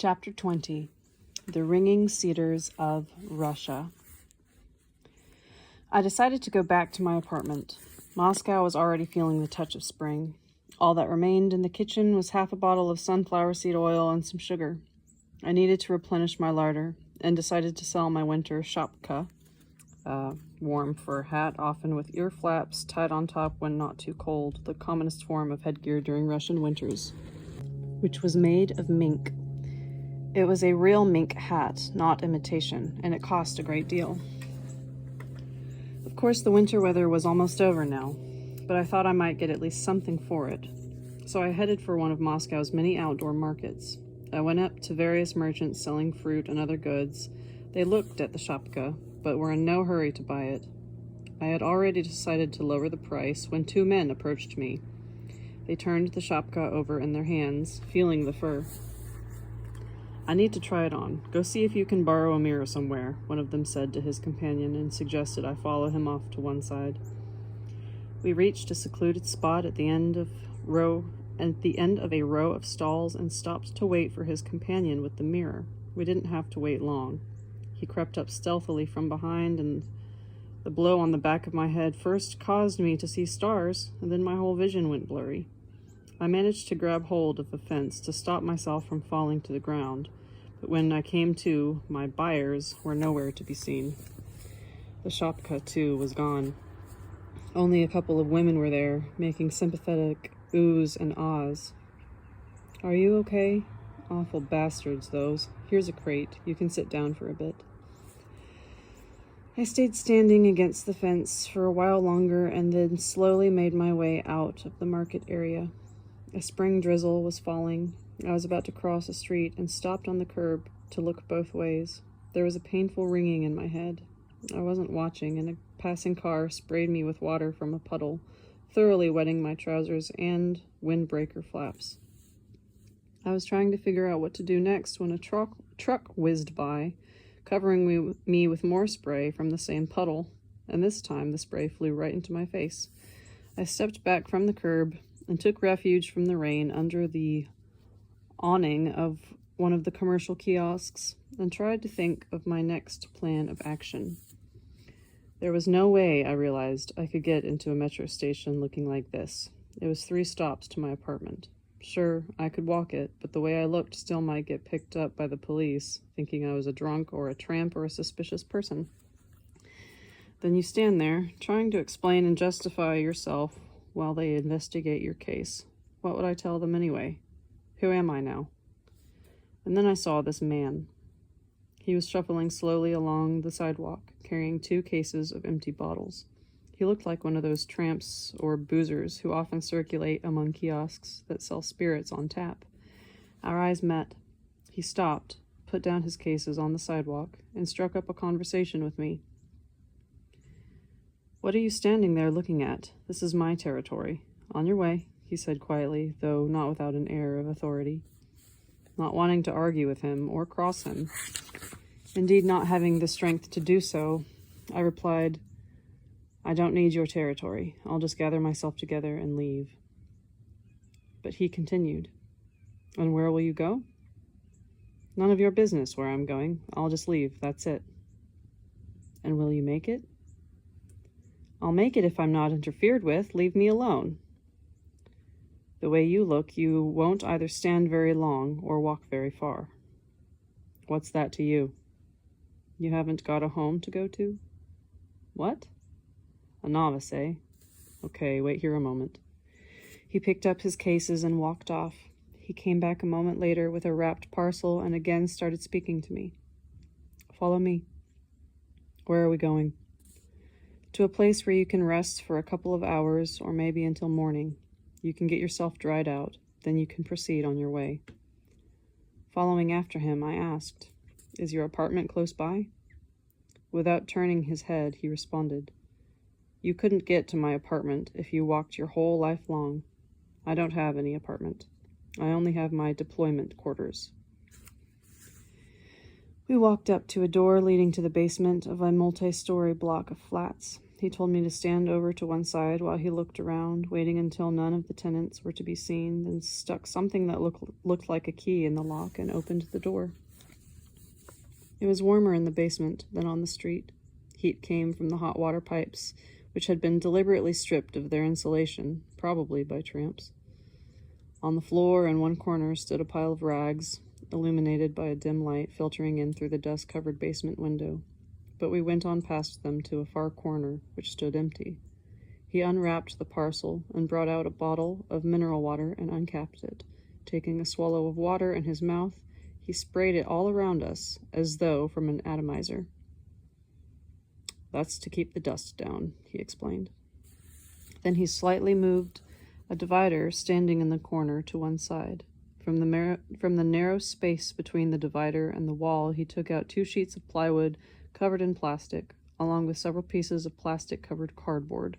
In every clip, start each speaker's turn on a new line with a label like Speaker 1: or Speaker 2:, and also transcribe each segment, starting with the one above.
Speaker 1: Chapter 20. The Ringing Cedars of Russia. I decided to go back to my apartment. Moscow was already feeling the touch of spring. All that remained in the kitchen was half a bottle of sunflower seed oil and some sugar. I needed to replenish my larder and decided to sell my winter shapka, warm fur hat, often with ear flaps tied on top when not too cold, the commonest form of headgear during Russian winters, which was made of mink. It was a real mink hat, not imitation, and it cost a great deal. Of course, the winter weather was almost over now, but I thought I might get at least something for it. So I headed for one of Moscow's many outdoor markets. I went up to various merchants selling fruit and other goods. They looked at the shapka, but were in no hurry to buy it. I had already decided to lower the price when two men approached me. They turned the shapka over in their hands, feeling the fur. "I need to try it on. Go see if you can borrow a mirror somewhere," one of them said to his companion, and suggested I follow him off to one side. We reached a secluded spot at the end of a row of stalls and stopped to wait for his companion with the mirror. We didn't have to wait long. He crept up stealthily from behind, and the blow on the back of my head first caused me to see stars, and then my whole vision went blurry. I managed to grab hold of a fence to stop myself from falling to the ground, but when I came to, my buyers were nowhere to be seen. The shapka, too, was gone. Only a couple of women were there, making sympathetic oohs and ahs. "Are you okay? Awful bastards, those. Here's a crate. You can sit down for a bit." I stayed standing against the fence for a while longer and then slowly made my way out of the market area. A spring drizzle was falling. I was about to cross a street and stopped on the curb to look both ways. There was a painful ringing in my head. I wasn't watching, and a passing car sprayed me with water from a puddle, thoroughly wetting my trousers and windbreaker flaps. I was trying to figure out what to do next when a truck whizzed by, covering me with more spray from the same puddle, and this time the spray flew right into my face. I stepped back from the curb and took refuge from the rain under the awning of one of the commercial kiosks and tried to think of my next plan of action. There was no way, I realized, I could get into a metro station looking like this. It was 3 stops to my apartment. Sure, I could walk it, but the way I looked still might get picked up by the police, thinking I was a drunk or a tramp or a suspicious person. Then you stand there, trying to explain and justify yourself while they investigate your case. What would I tell them anyway? Who am I now? And then I saw this man. He was shuffling slowly along the sidewalk, carrying 2 cases of empty bottles. He looked like one of those tramps or boozers who often circulate among kiosks that sell spirits on tap. Our eyes met. He stopped, put down his cases on the sidewalk, and struck up a conversation with me. "What are you standing there looking at? This is my territory. On your way," he said quietly, though not without an air of authority. Not wanting to argue with him or cross him, indeed not having the strength to do so, I replied, "I don't need your territory. I'll just gather myself together and leave." But he continued, "And where will you go?" "None of your business where I'm going. I'll just leave, that's it." "And will you make it?" "I'll make it if I'm not interfered with. Leave me alone." "The way you look, you won't either stand very long or walk very far." "What's that to you?" "You haven't got a home to go to?" "What? A novice, eh? Okay, wait here a moment." He picked up his cases and walked off. He came back a moment later with a wrapped parcel and again started speaking to me. "Follow me." "Where are we going?" "To a place where you can rest for a couple of hours or maybe until morning. You can get yourself dried out, then you can proceed on your way." Following after him, I asked, "Is your apartment close by?" Without turning his head, he responded, "You couldn't get to my apartment if you walked your whole life long. I don't have any apartment. I only have my deployment quarters." We walked up to a door leading to the basement of a multi-story block of flats. He told me to stand over to one side while he looked around, waiting until none of the tenants were to be seen, then stuck something that looked like a key in the lock and opened the door. It was warmer in the basement than on the street. Heat came from the hot water pipes, which had been deliberately stripped of their insulation, probably by tramps. On the floor in one corner stood a pile of rags, illuminated by a dim light filtering in through the dust-covered basement window. But we went on past them to a far corner, which stood empty. He unwrapped the parcel and brought out a bottle of mineral water and uncapped it. Taking a swallow of water in his mouth, he sprayed it all around us, as though from an atomizer. "That's to keep the dust down," he explained. Then he slightly moved a divider standing in the corner to one side. From the narrow space between the divider and the wall, he took out 2 sheets of plywood covered in plastic, along with several pieces of plastic-covered cardboard.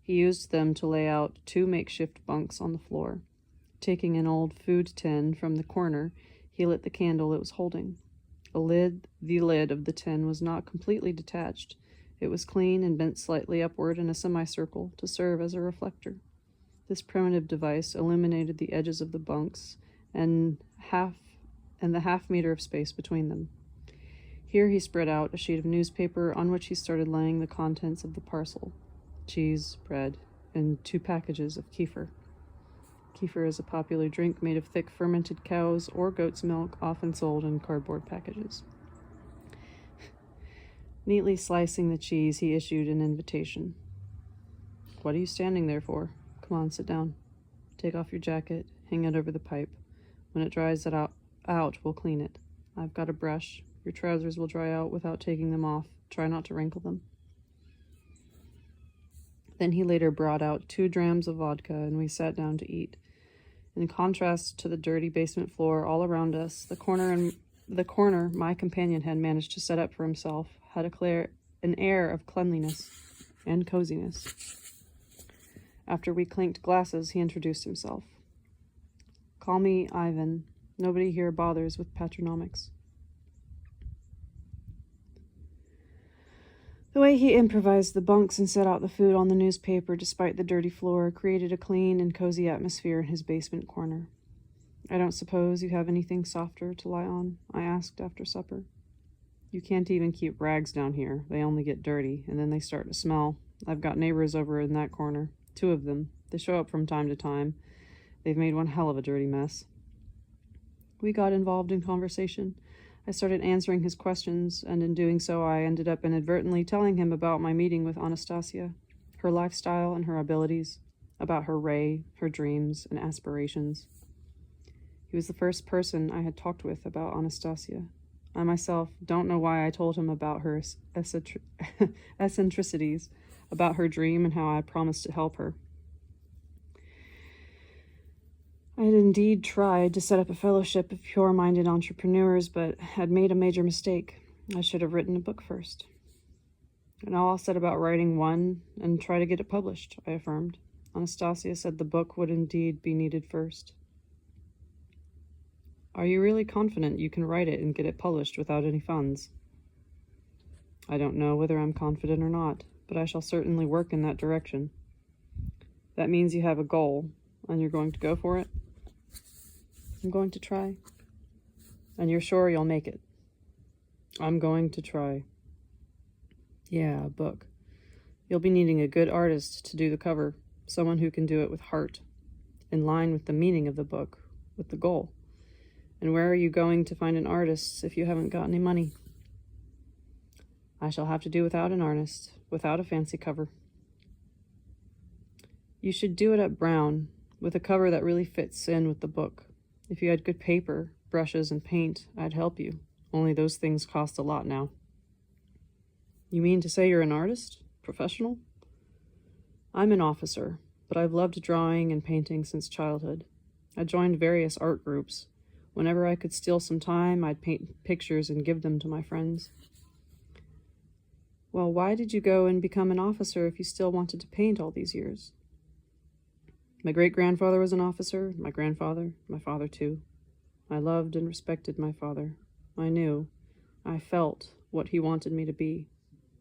Speaker 1: He used them to lay out 2 makeshift bunks on the floor. Taking an old food tin from the corner, he lit the candle it was holding. The lid of the tin was not completely detached. It was clean and bent slightly upward in a semicircle to serve as a reflector. This primitive device illuminated the edges of the bunks and the half meter of space between them. Here he spread out a sheet of newspaper on which he started laying the contents of the parcel: cheese, bread, and 2 packages of kefir. Kefir is a popular drink made of thick fermented cow's or goat's milk, often sold in cardboard packages. Neatly slicing the cheese, he issued an invitation. "What are you standing there for? Come on, sit down. Take off your jacket, hang it over the pipe. When it dries it out, we'll clean it. I've got a brush. Your trousers will dry out without taking them off. Try not to wrinkle them." Then he later brought out 2 drams of vodka, and we sat down to eat. In contrast to the dirty basement floor all around us, the corner my companion had managed to set up for himself had an air of cleanliness and coziness. After we clinked glasses, he introduced himself. "Call me Ivan. Nobody here bothers with patronymics." The way he improvised the bunks and set out the food on the newspaper despite the dirty floor created a clean and cozy atmosphere in his basement corner. "I don't suppose you have anything softer to lie on?" I asked after supper. "You can't even keep rags down here. They only get dirty, and then they start to smell. I've got neighbors over in that corner, 2 of them. They show up from time to time. They've made one hell of a dirty mess." We got involved in conversation. I started answering his questions, and in doing so I ended up inadvertently telling him about my meeting with Anastasia, her lifestyle and her abilities, about her ray, her dreams and aspirations. He was the first person I had talked with about Anastasia. I myself don't know why I told him about her eccentricities, about her dream and how I promised to help her. I had indeed tried to set up a fellowship of pure-minded entrepreneurs, but had made a major mistake. I should have written a book first. "And I'll set about writing one and try to get it published," I affirmed. Anastasia said the book would indeed be needed first. "Are you really confident you can write it and get it published without any funds?" "I don't know whether I'm confident or not, but I shall certainly work in that direction." "That means you have a goal, and you're going to go for it?" "I'm going to try." "And you're sure you'll make it?" "I'm going to try." "Yeah, a book. You'll be needing a good artist to do the cover, someone who can do it with heart, in line with the meaning of the book, with the goal. And where are you going to find an artist if you haven't got any money?" "I shall have to do without an artist, without a fancy cover." "You should do it at Brown, with a cover that really fits in with the book. If you had good paper, brushes, and paint, I'd help you. Only those things cost a lot now." "You mean to say you're an artist? Professional?" "I'm an officer, but I've loved drawing and painting since childhood. I joined various art groups. Whenever I could steal some time, I'd paint pictures and give them to my friends." "Well, why did you go and become an officer if you still wanted to paint all these years?" "My great-grandfather was an officer, my grandfather, my father too. I loved and respected my father. I felt what he wanted me to be.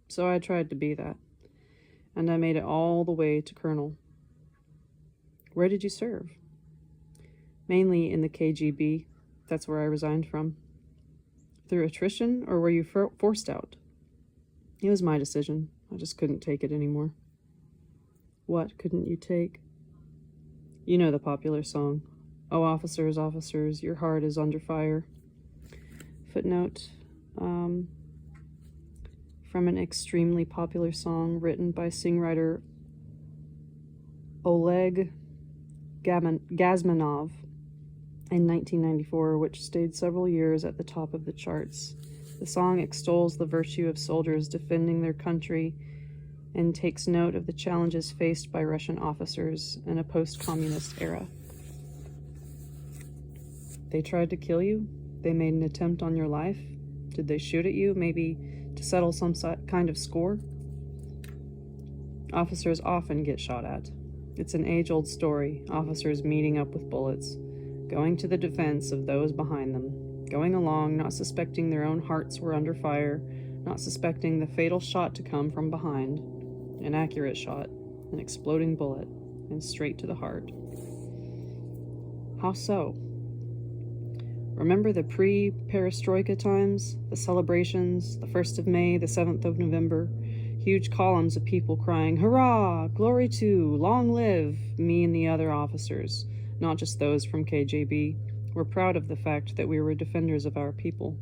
Speaker 1: So I tried to be that. and I made it all the way to colonel. Where did you serve? Mainly in the KGB. That's where I resigned from. Through attrition, or were you forced out? It was my decision. I just couldn't take it anymore. What couldn't you take? You know the popular song, "Oh, officers, officers, your heart is under fire." Footnote, from an extremely popular song written by songwriter Oleg Gazmanov in 1994, which stayed several years at the top of the charts. The song extols the virtue of soldiers defending their country and takes note of the challenges faced by Russian officers in a post-communist era. They tried to kill you? They made an attempt on your life? Did they shoot at you, maybe to settle some kind of score? Officers often get shot at. It's an age-old story, officers meeting up with bullets, going to the defense of those behind them, going along not suspecting their own hearts were under fire, not suspecting the fatal shot to come from behind, an accurate shot, an exploding bullet, and straight to the heart. How so? Remember the pre-perestroika times, the celebrations, the 1st of May, the 7th of November, huge columns of people crying, "Hurrah! Glory to! Long live!" Me and the other officers, not just those from KGB, were proud of the fact that we were defenders of our people.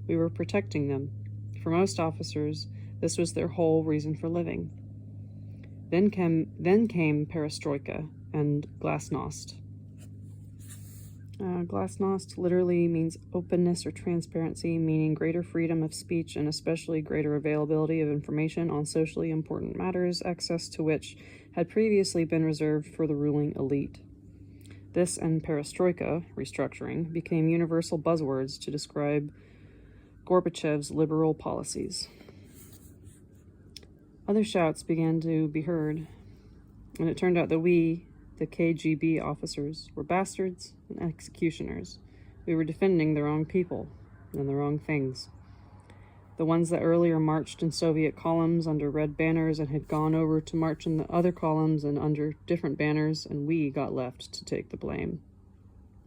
Speaker 1: We were protecting them. For most officers, this was their whole reason for living. Then came perestroika and glasnost. Glasnost literally means openness or transparency, meaning greater freedom of speech and especially greater availability of information on socially important matters, access to which had previously been reserved for the ruling elite. This and perestroika, restructuring, became universal buzzwords to describe Gorbachev's liberal policies. Other shouts began to be heard, and it turned out that we, the KGB officers, were bastards and executioners. We were defending the wrong people and the wrong things. The ones that earlier marched in Soviet columns under red banners and had gone over to march in the other columns and under different banners, and we got left to take the blame.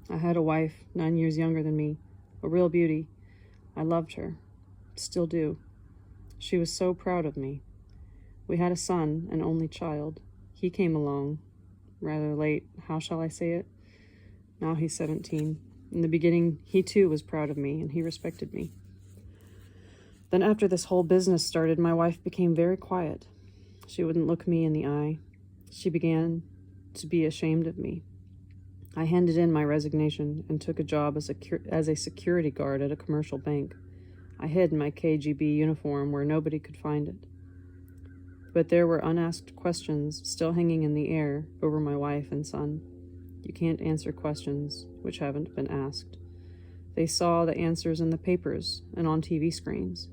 Speaker 1: I had a wife 9 years younger than me, a real beauty. I loved her, still do. She was so proud of me. We had a son, an only child. He came along rather late, how shall I say it? Now he's 17. In the beginning, he too was proud of me, and he respected me. Then after this whole business started, my wife became very quiet. She wouldn't look me in the eye. She began to be ashamed of me. I handed in my resignation and took a job as a security guard at a commercial bank. I hid my KGB uniform where nobody could find it. But there were unasked questions still hanging in the air over my wife and son. You can't answer questions which haven't been asked. They saw the answers in the papers and on TV screens.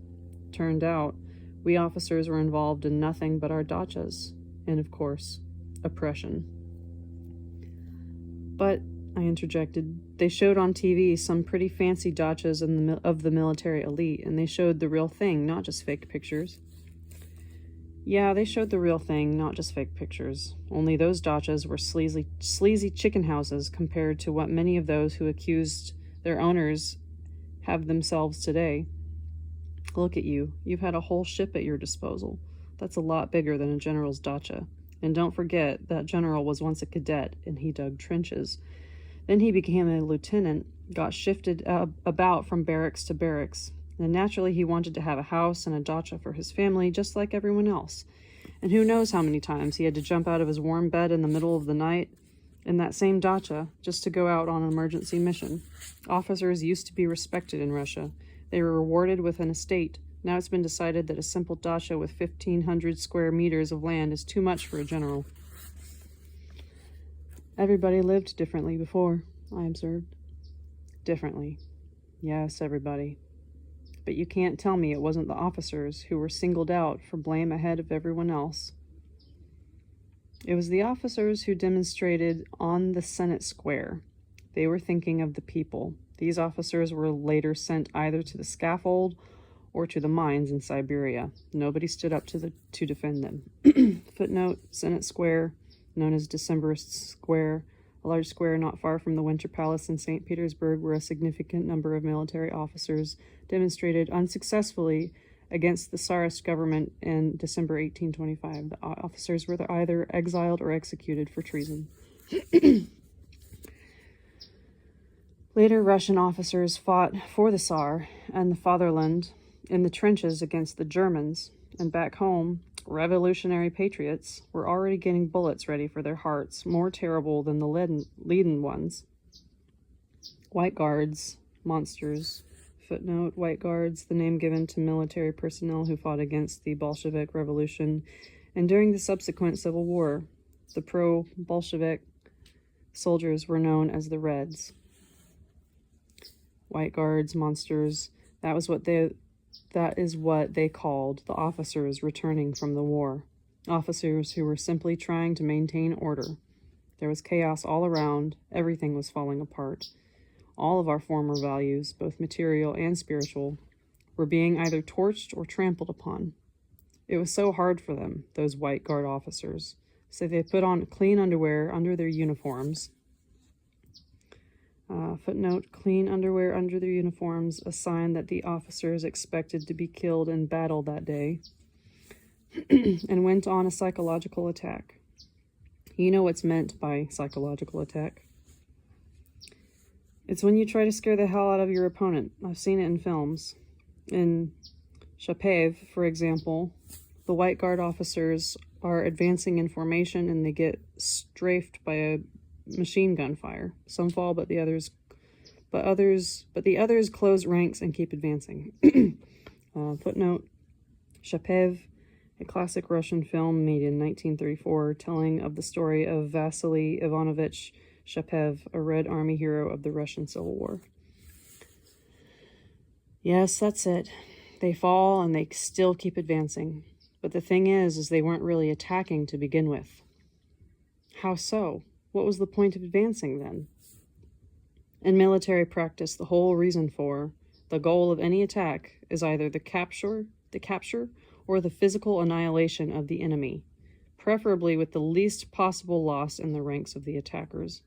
Speaker 1: Turned out, we officers were involved in nothing but our dachas, and of course, oppression. But, I interjected, they showed on TV some pretty fancy dachas of the military elite, and they showed the real thing, not just fake pictures. Yeah, they showed the real thing, not just fake pictures. Only those dachas were sleazy chicken houses compared to what many of those who accused their owners have themselves today. Look at you. You've had a whole ship at your disposal. That's a lot bigger than a general's dacha. And don't forget, that general was once a cadet, and he dug trenches. Then he became a lieutenant, got shifted about from barracks to barracks. And naturally, he wanted to have a house and a dacha for his family, just like everyone else. And who knows how many times he had to jump out of his warm bed in the middle of the night in that same dacha just to go out on an emergency mission. Officers used to be respected in Russia. They were rewarded with an estate. Now it's been decided that a simple dacha with 1,500 square meters of land is too much for a general. Everybody lived differently before, I observed. Differently. Yes, everybody. But you can't tell me it wasn't the officers who were singled out for blame ahead of everyone else. It was the officers who demonstrated on the Senate Square. They were thinking of the people. These officers were later sent either to the scaffold or to the mines in Siberia. Nobody stood up to defend them. Footnote, Senate Square, known as Decembrists Square, a large square not far from the Winter Palace in St. Petersburg, where a significant number of military officers demonstrated unsuccessfully against the Tsarist government in December 1825. The officers were either exiled or executed for treason. Later, Russian officers fought for the Tsar and the fatherland in the trenches against the Germans, and back home, revolutionary patriots were already getting bullets ready for their hearts, more terrible than the leaden ones. White Guards, monsters. Footnote, White Guards, the name given to military personnel who fought against the Bolshevik Revolution, and during the subsequent Civil War, the pro-Bolshevik soldiers were known as the Reds. White Guards, monsters, that is what they called the officers returning from the war. Officers who were simply trying to maintain order. There was chaos all around, everything was falling apart. All of our former values, both material and spiritual, were being either torched or trampled upon. It was so hard for them, those White Guard officers, so they put on clean underwear under their uniforms. Footnote, clean underwear under their uniforms, a sign that the officers expected to be killed in battle that day, and went on a psychological attack. You know what's meant by psychological attack. It's when you try to scare the hell out of your opponent. I've seen it in films. In Chapev, for example, the White Guard officers are advancing in formation and they get strafed by a machine gun fire. Some fall, but the others close ranks and keep advancing. Footnote, Chapev, a classic Russian film made in 1934, telling of the story of Vasily Ivanovich Chapev, a Red Army hero of the Russian Civil War. Yes, that's it. They fall and they still keep advancing. But the thing is they weren't really attacking to begin with. How so? What was the point of advancing then? In military practice, the whole reason for, the goal of any attack is either the capture, or the physical annihilation of the enemy, preferably with the least possible loss in the ranks of the attackers.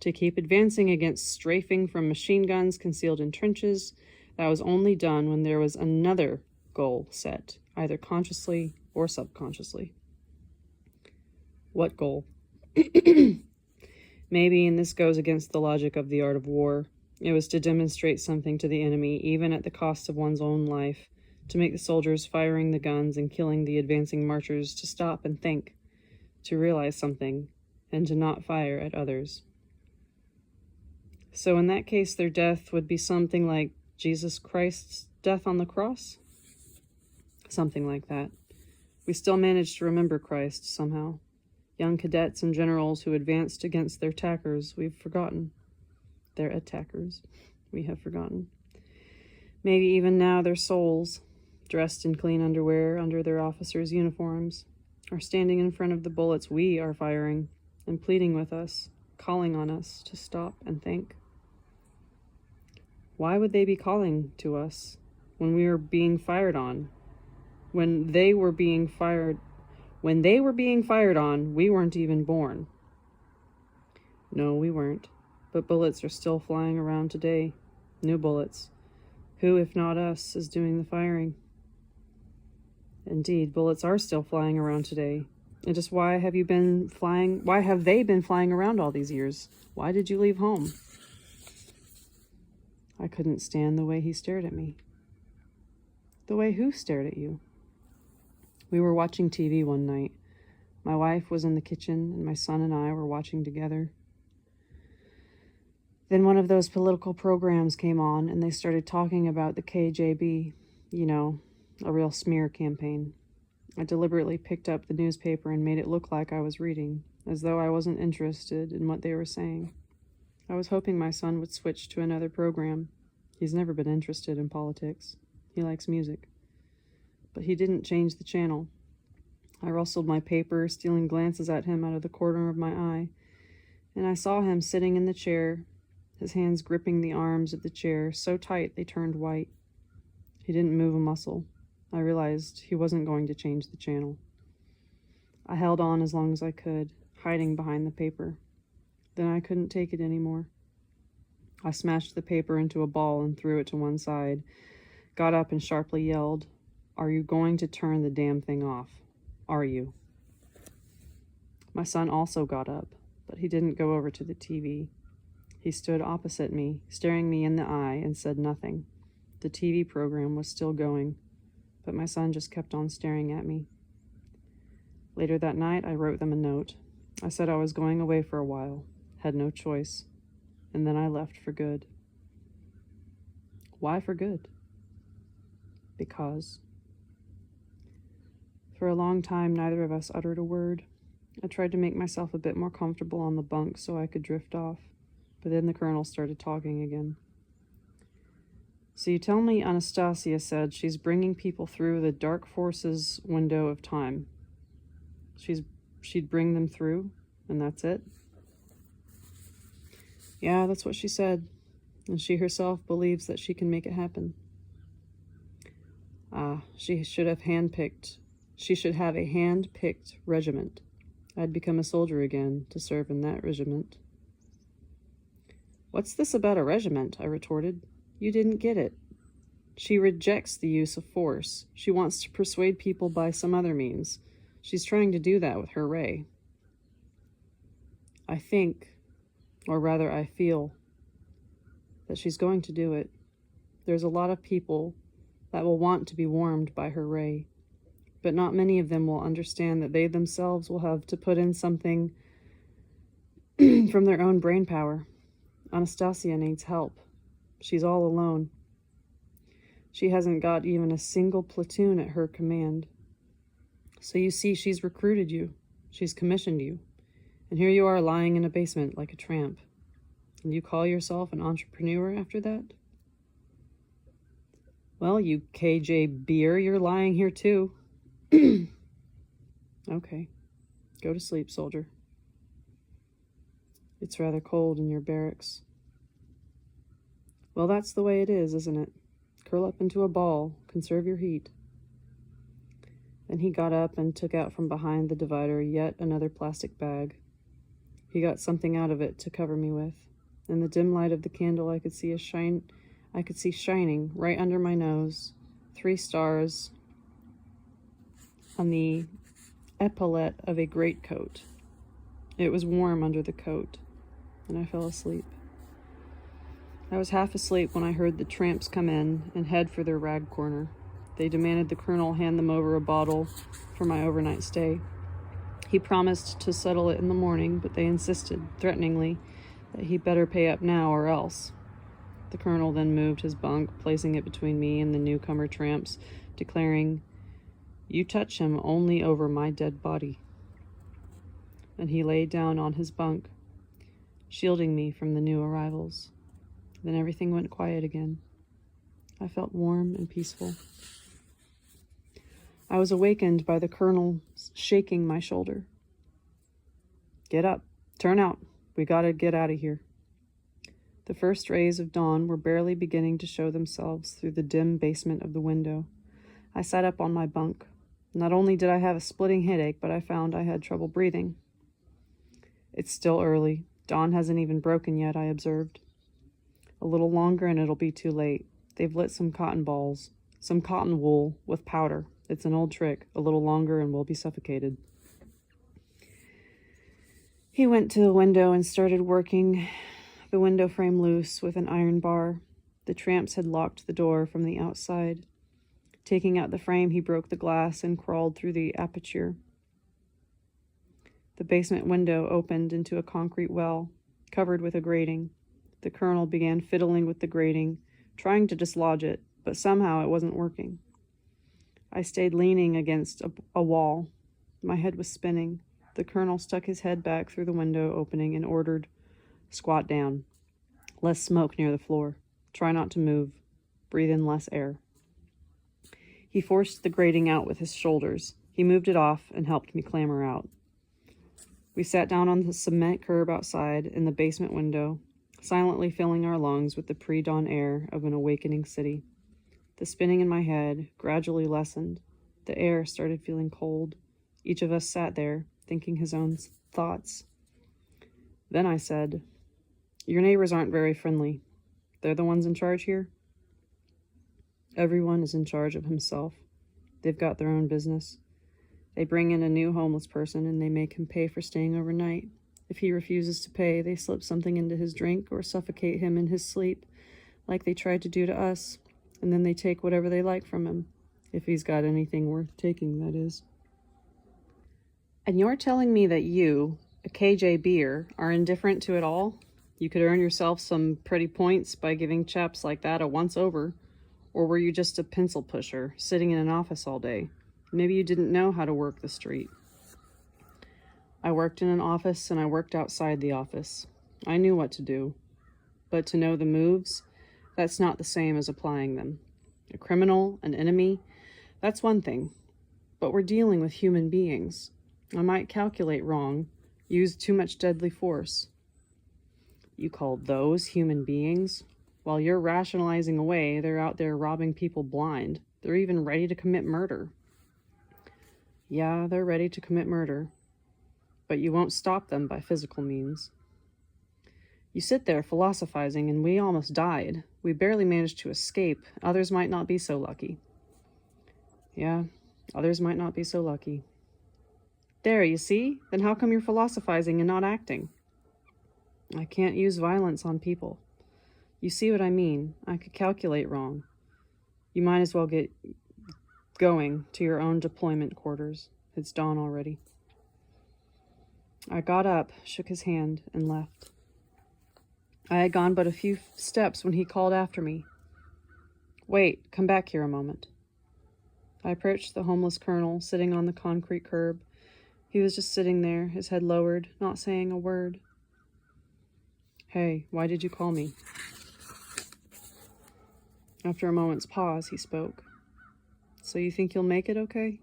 Speaker 1: To keep advancing against strafing from machine guns concealed in trenches, that was only done when there was another goal set, either consciously or subconsciously. What goal? Maybe, and this goes against the logic of the art of war, it was to demonstrate something to the enemy, even at the cost of one's own life, to make the soldiers firing the guns and killing the advancing marchers to stop and think, to realize something, and to not fire at others. So in that case, their death would be something like Jesus Christ's death on the cross? Something like that. We still managed to remember Christ somehow. Young cadets and generals who advanced against their attackers, we've forgotten. Their attackers, we have forgotten. Maybe even now their souls, dressed in clean underwear under their officers' uniforms, are standing in front of the bullets we are firing and pleading with us, calling on us to stop and think. Why would they be calling to us when we were being fired on? When they were being fired on, we weren't even born. No, we weren't. But bullets are still flying around today. New bullets. Who, if not us, is doing the firing? Indeed, bullets are still flying around today. And just why have they been flying around all these years? Why did you leave home? I couldn't stand the way he stared at me. The way who stared at you? We were watching TV one night. My wife was in the kitchen, and my son and I were watching together. Then one of those political programs came on, and they started talking about the KGB, a real smear campaign. I deliberately picked up the newspaper and made it look like I was reading, as though I wasn't interested in what they were saying. I was hoping my son would switch to another program. He's never been interested in politics. He likes music. But he didn't change the channel. I rustled my paper, stealing glances at him out of the corner of my eye, and I saw him sitting in the chair, his hands gripping the arms of the chair so tight they turned white. He didn't move a muscle. I realized he wasn't going to change the channel. I held on as long as I could, hiding behind the paper. Then I couldn't take it anymore. I smashed the paper into a ball and threw it to one side, got up and sharply yelled, "Are you going to turn the damn thing off? Are you?" My son also got up, but he didn't go over to the TV. He stood opposite me, staring me in the eye, and said nothing. The TV program was still going, but my son just kept on staring at me. Later that night, I wrote them a note. I said I was going away for a while, had no choice, and then I left for good. Why for good? Because. For a long time, neither of us uttered a word. I tried to make myself a bit more comfortable on the bunk so I could drift off, but then the colonel started talking again. "So you tell me Anastasia said she's bringing people through the dark forces window of time. She'd bring them through, and that's it?" "Yeah, that's what she said, and she herself believes that she can make it happen." She should have a hand-picked regiment. I'd become a soldier again to serve in that regiment. "What's this about a regiment?" I retorted. "You didn't get it. She rejects the use of force. She wants to persuade people by some other means. She's trying to do that with her ray. I think, or rather I feel, that she's going to do it. There's a lot of people that will want to be warmed by her ray, but not many of them will understand that they themselves will have to put in something from their own brain power. Anastasia needs help. She's all alone. She hasn't got even a single platoon at her command. So you see, she's recruited you. She's commissioned you. And here you are lying in a basement like a tramp. And you call yourself an entrepreneur after that? Well, you KJ beer, you're lying here too." "Okay. Go to sleep, soldier. It's rather cold in your barracks." "Well, that's the way it is, isn't it? Curl up into a ball, conserve your heat." Then he got up and took out from behind the divider yet another plastic bag. He got something out of it to cover me with. In the dim light of the candle, I could see shining right under my nose 3 stars on the epaulette of a greatcoat. It was warm under the coat, and I fell asleep. I was half asleep when I heard the tramps come in and head for their rag corner. They demanded the colonel hand them over a bottle for my overnight stay. He promised to settle it in the morning, but they insisted, threateningly, that he better pay up now or else. The colonel then moved his bunk, placing it between me and the newcomer tramps, declaring, "You touch him only over my dead body." And he lay down on his bunk, shielding me from the new arrivals. Then everything went quiet again. I felt warm and peaceful. I was awakened by the colonel shaking my shoulder. "Get up, turn out, we gotta get out of here." The first rays of dawn were barely beginning to show themselves through the dim basement of the window. I sat up on my bunk. Not only did I have a splitting headache, but I found I had trouble breathing. "It's still early. Dawn hasn't even broken yet," I observed. "A little longer and it'll be too late. They've lit some cotton wool with powder. It's an old trick. A little longer and we'll be suffocated." He went to the window and started working the window frame loose with an iron bar. The tramps had locked the door from the outside. Taking out the frame, he broke the glass and crawled through the aperture. The basement window opened into a concrete well, covered with a grating. The colonel began fiddling with the grating, trying to dislodge it, but somehow it wasn't working. I stayed leaning against a wall. My head was spinning. The colonel stuck his head back through the window opening and ordered, "Squat down. Less smoke near the floor. Try not to move. Breathe in less air." He forced the grating out with his shoulders. He moved it off and helped me clamber out. We sat down on the cement curb outside in the basement window, silently filling our lungs with the pre-dawn air of an awakening city. The spinning in my head gradually lessened. The air started feeling cold. Each of us sat there, thinking his own thoughts. Then I said, "Your neighbors aren't very friendly. They're the ones in charge here?" Everyone is in charge of himself. They've got their own business. They bring in a new homeless person and they make him pay for staying overnight. If he refuses to pay, they slip something into his drink or suffocate him in his sleep, like they tried to do to us, and then they take whatever they like from him. If he's got anything worth taking, that is. And you're telling me that you, a KJBer, are indifferent to it all? You could earn yourself some pretty points by giving chaps like that a once-over. Or were you just a pencil pusher, sitting in an office all day? Maybe you didn't know how to work the street. I worked in an office and I worked outside the office. I knew what to do. But to know the moves, that's not the same as applying them. A criminal, an enemy, that's one thing. But we're dealing with human beings. I might calculate wrong, use too much deadly force. You call those human beings? While you're rationalizing away, they're out there robbing people blind. They're even ready to commit murder. Yeah, they're ready to commit murder. But you won't stop them by physical means. You sit there philosophizing, and we almost died. We barely managed to escape. Others might not be so lucky. Yeah, others might not be so lucky. There, you see? Then how come you're philosophizing and not acting? I can't use violence on people. You see what I mean? I could calculate wrong. You might as well get going to your own deployment quarters. It's dawn already. I got up, shook his hand, and left. I had gone but a few steps when he called after me. "Wait, come back here a moment." I approached the homeless colonel sitting on the concrete curb. He was just sitting there, his head lowered, not saying a word. "Hey, why did you call me?" After a moment's pause, he spoke. "So you think you'll make it okay?"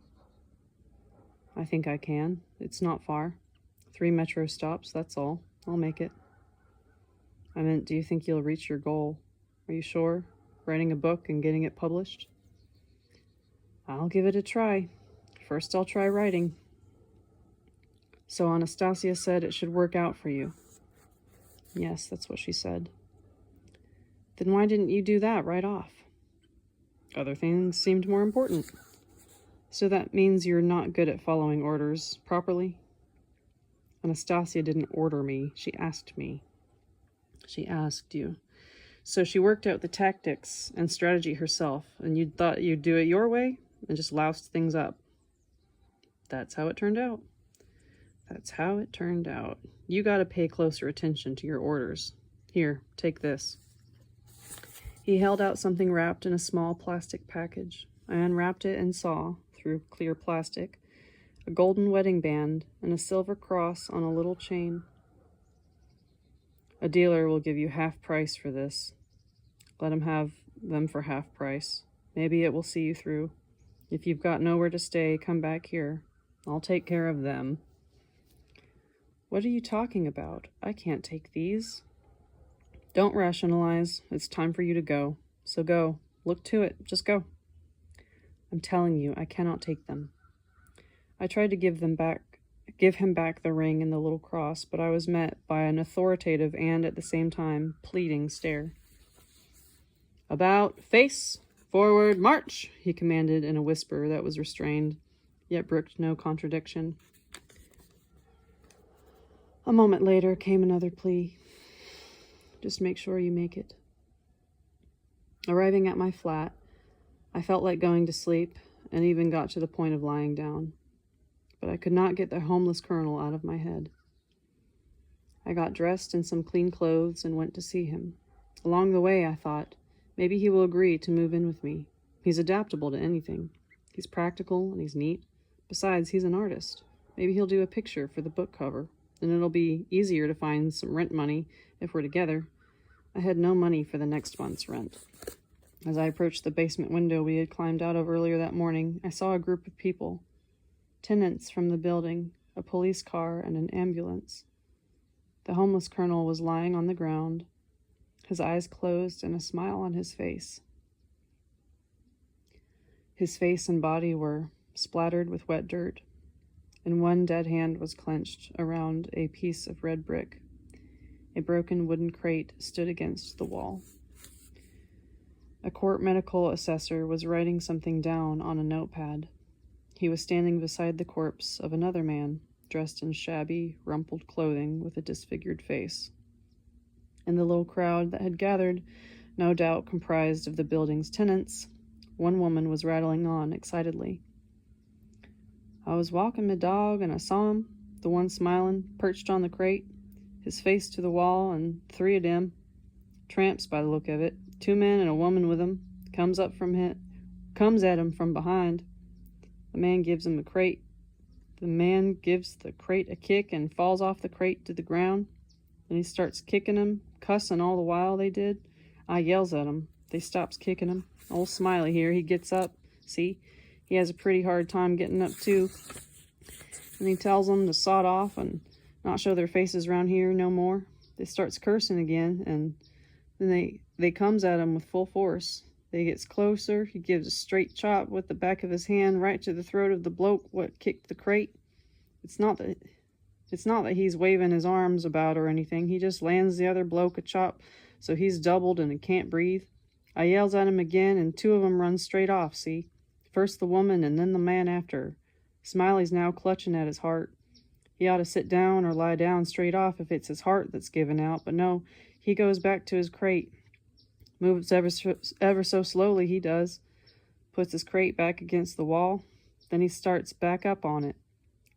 Speaker 1: "I think I can. It's not far. 3 metro stops, that's all. I'll make it." "I meant, do you think you'll reach your goal? Are you sure? Writing a book and getting it published?" "I'll give it a try. First I'll try writing." "So Anastasia said it should work out for you." "Yes, that's what she said." "Then why didn't you do that right off?" "Other things seemed more important." "So that means you're not good at following orders properly?" "Anastasia didn't order me. She asked me." "She asked you. So she worked out the tactics and strategy herself, and you thought you'd do it your way and just loused things up." "That's how it turned out." "That's how it turned out. You gotta pay closer attention to your orders. Here, take this." He held out something wrapped in a small plastic package. I unwrapped it and saw, through clear plastic, a golden wedding band and a silver cross on a little chain. "A dealer will give you half price for this. Let him have them for half price. Maybe it will see you through. If you've got nowhere to stay, come back here. I'll take care of them." "What are you talking about? I can't take these." "Don't rationalize. It's time for you to go. So go. Look to it. Just go." "I'm telling you, I cannot take them." I tried to give him back the ring and the little cross, but I was met by an authoritative and, at the same time, pleading stare. "About face, forward, march," he commanded in a whisper that was restrained, yet brooked no contradiction. A moment later came another plea. "Just make sure you make it." Arriving at my flat, I felt like going to sleep and even got to the point of lying down. But I could not get the homeless colonel out of my head. I got dressed in some clean clothes and went to see him. Along the way, I thought, maybe he will agree to move in with me. He's adaptable to anything. He's practical and he's neat. Besides, he's an artist. Maybe he'll do a picture for the book cover, and it'll be easier to find some rent money if we're together. I had no money for the next month's rent. As I approached the basement window we had climbed out of earlier that morning, I saw a group of people. Tenants from the building, a police car, and an ambulance. The homeless colonel was lying on the ground, his eyes closed and a smile on his face. His face and body were splattered with wet dirt, and one dead hand was clenched around a piece of red brick. A broken wooden crate stood against the wall. A court medical assessor was writing something down on a notepad. He was standing beside the corpse of another man, dressed in shabby, rumpled clothing with a disfigured face. In the little crowd that had gathered, no doubt comprised of the building's tenants, one woman was rattling on excitedly. "I was walking my dog and I saw him, the one smiling, perched on the crate, his face to the wall, and 3 of them, tramps by the look of it, 2 men and a woman with 'em, comes at him from behind. The man gives him a crate. The man gives the crate a kick and falls off the crate to the ground. Then he starts kicking him, cussing all the while they did. I yells at him. They stops kicking him. Old Smiley here, he gets up. See, he has a pretty hard time getting up too. And he tells them to sod off and not show their faces around here no more. They starts cursing again, and then they comes at him with full force. They gets closer. He gives a straight chop with the back of his hand right to the throat of the bloke what kicked the crate. It's not that he's waving his arms about or anything. He just lands the other bloke a chop so he's doubled and he can't breathe. I yells at him again, and 2 of them runs straight off, see? First the woman and then the man after her. Smiley's now clutching at his heart. He ought to sit down or lie down straight off if it's his heart that's giving out, but no, he goes back to his crate. Moves ever so slowly, he does. Puts his crate back against the wall. Then he starts back up on it.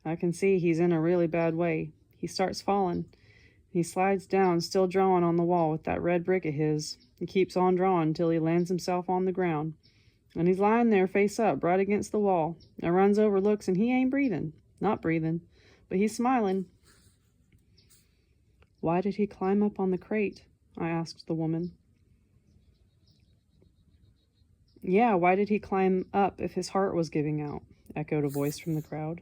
Speaker 1: I can see he's in a really bad way. He starts falling. He slides down, still drawing on the wall with that red brick of his. He keeps on drawing till he lands himself on the ground. And he's lying there face up, right against the wall. I runs over, looks, and he ain't breathing. Not breathing. But he's smiling. "Why did he climb up on the crate?" I asked the woman. "Yeah, why did he climb up if his heart was giving out?" echoed a voice from the crowd.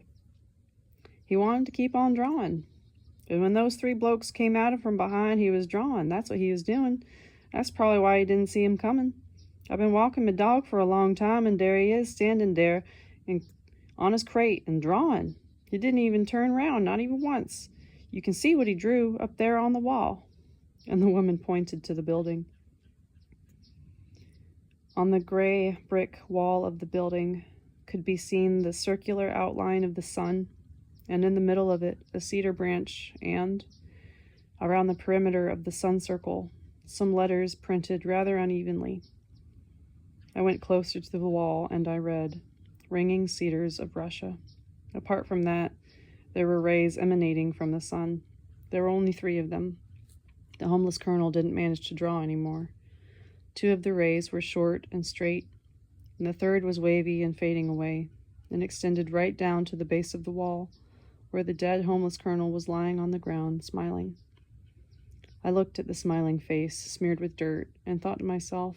Speaker 1: "He wanted to keep on drawing. And when those 3 blokes came at him from behind, he was drawing. That's what he was doing. That's probably why he didn't see him coming. I've been walking my dog for a long time, and there he is, standing there on his crate and drawing. He didn't even turn round, not even once. You can see what he drew up there on the wall." And the woman pointed to the building. On the gray brick wall of the building could be seen the circular outline of the sun, and in the middle of it a cedar branch, and, around the perimeter of the sun circle, some letters printed rather unevenly. I went closer to the wall and I read, "Ringing Cedars of Russia." Apart from that, there were rays emanating from the sun. There were only 3 of them. The homeless colonel didn't manage to draw any more. 2 of the rays were short and straight, and the 3rd was wavy and fading away, and extended right down to the base of the wall, where the dead homeless colonel was lying on the ground, smiling. I looked at the smiling face, smeared with dirt, and thought to myself,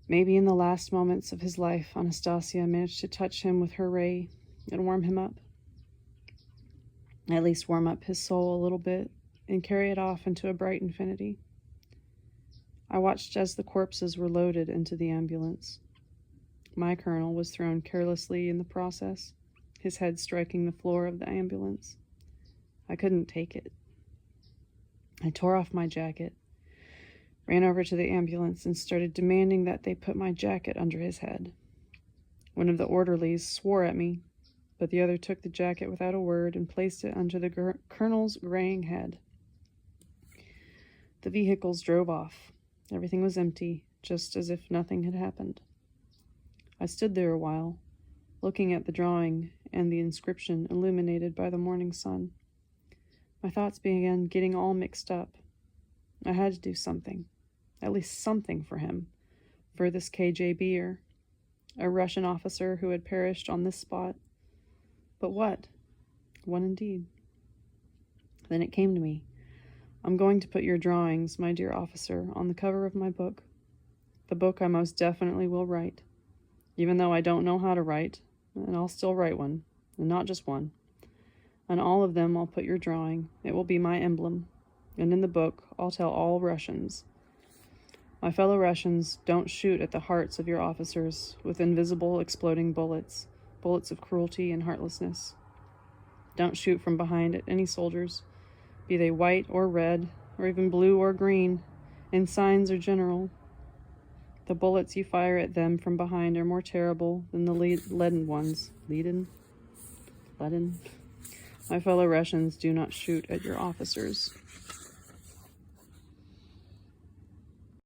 Speaker 1: maybe in the last moments of his life, Anastasia managed to touch him with her ray and warm him up. At least warm up his soul a little bit and carry it off into a bright infinity. I watched as the corpses were loaded into the ambulance. My colonel was thrown carelessly in the process, his head striking the floor of the ambulance. I couldn't take it. I tore off my jacket, ran over to the ambulance, and started demanding that they put my jacket under his head. One of the orderlies swore at me, but the other took the jacket without a word and placed it under the colonel's graying head. The vehicles drove off. Everything was empty, just as if nothing had happened. I stood there a while, looking at the drawing and the inscription illuminated by the morning sun. My thoughts began getting all mixed up. I had to do something, at least something for him, for this KGBer, a Russian officer who had perished on this spot. But what? What indeed? Then it came to me. I'm going to put your drawings, my dear officer, on the cover of my book. The book I most definitely will write. Even though I don't know how to write, and I'll still write one, and not just one. On all of them I'll put your drawing. It will be my emblem. And in the book I'll tell all Russians. My fellow Russians, don't shoot at the hearts of your officers with invisible exploding bullets, bullets of cruelty and heartlessness. Don't shoot from behind at any soldiers, be they white or red, or even blue or green, ensigns or general. The bullets you fire at them from behind are more terrible than the leaden ones. Leaden? My fellow Russians, do not shoot at your officers.